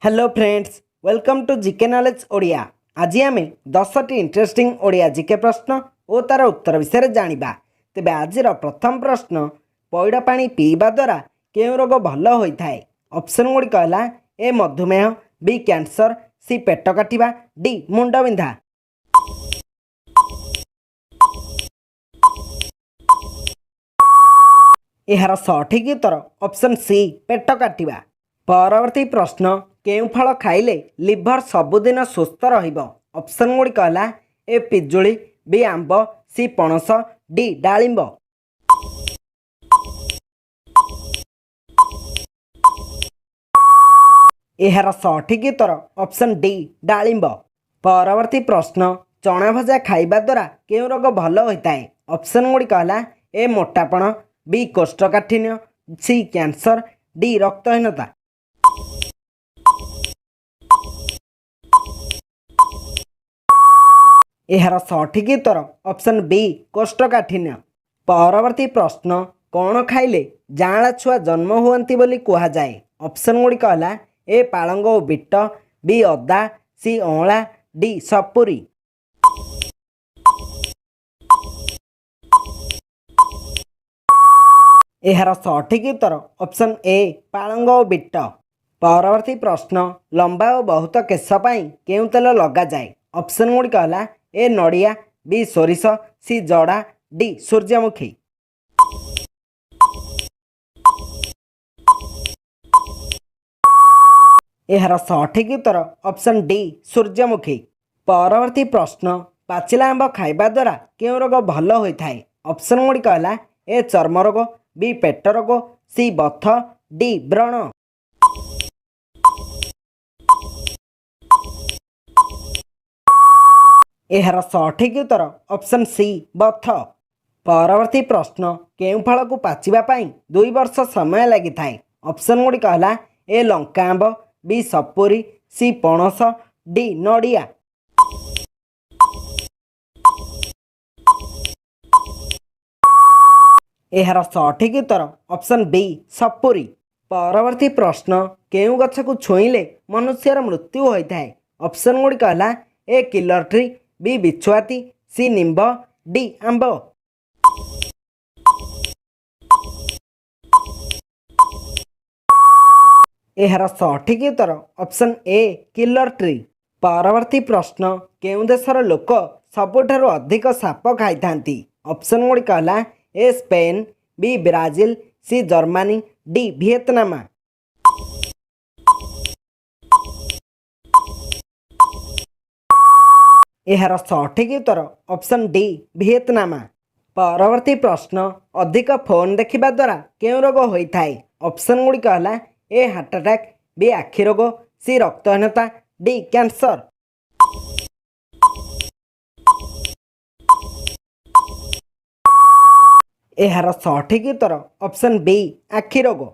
Hello friends, welcome to GK knowledge Odia. आज आम 10टी interesting Odia GK प्रश्न और तार उत्तर विषय जानिबा। तेबे आज प्रथम प्रश्न, पैड़ पानी पीवा द्वारा केउं रोग भल होता है? ऑप्शन गुड़िक है ए मधुमेह, बी कैंसर, सी पेट काटिबा, डी मुंड बिंधा। यार सठिक उत्तर ऑप्शन सी पेट काटिबा। परवर्ती प्रश्न, केउं फल खाइले लिभर सबुदिन सुस्थ रहिबो? ऑप्शन गुड़िक है ए पिजुली, बी आंब, सी पणस, डी डालिंब। यार सठिक उत्तर ऑप्शन डी डालिंब। परवर्ती प्रश्न, चना भजा खाइबा द्वारा केउं रोग भल होता है? ऑप्शन गुड़िक है ए मोटापण, बी कोष्ठकाठिन्य, सी कैंसर, डी रक्तहीनता। यार सठिक उत्तर ऑप्शन बी कोष्ठकाठिन्य। परवर्ती प्रश्न, कौन खाइले जाँला छुआ जन्म हुअंती बोली कहा जाए? ऑप्शन गुड़िक है ए पालंग और बीट, बी अदा, सी अँला, डी सपुरी। यार सठिक उत्तर ऑप्शन ए पालंग और बीट। परवर्ती प्रश्न, लंबा और बहुत केश पाई केउं तेल लगा जाए? ऑप्शन गुड़िक है ए नड़िया, बी सोरिष, सी जड़ा, डी सूर्यमुखी। यार सठिक उत्तर ऑप्शन डी सूर्यमुखी। परवर्ती प्रश्न, पाचिला आंब खाइबा द्वारा केउं रोग भल होता है? ऑप्शन गुड़िक है ए चर्म रोग, बी पेट रोग, सी बथ, डी व्रण। यार सठिक उत्तर ऑप्शन सी बथ। परवर्ती प्रश्न, केउं फल को पाचिबा पाई 2 वर्ष समय लगी थाए? ऑप्शन गुड़िक है ए लंका आंब, बी सपुरी, सी पणस, डी नड़िया। यार सठिक उत्तर ऑप्शन बी सपुरी। परवर्ती प्रश्न, केउं गछ को छुईले मनुष्यर मृत्यु होता है? ऑप्शन गुड़िक है a killer tree, B बिछुआती, C निम्ब, D आंब। यार सठिक उत्तर ऑप्शन ए किलर ट्री। परवर्ती प्रश्न, केउं देशर लोक सबुठारु अधिक साप खाई थांती? ऑप्शन गुड़िक है A Spain, B Brazil, C Germany, D Vietnam. यार सठिक उत्तर ऑप्शन डी वियतनाम। परवर्ती प्रश्न, अधिक फोन देखिबा द्वारा केउं रोग होता है? ऑप्शन गुड़िक है ए हार्ट अटैक, बी आखि रोग, सी रक्तहीनता, डी कैंसर। यार सठिक उत्तर ऑप्शन बी आखि रोग।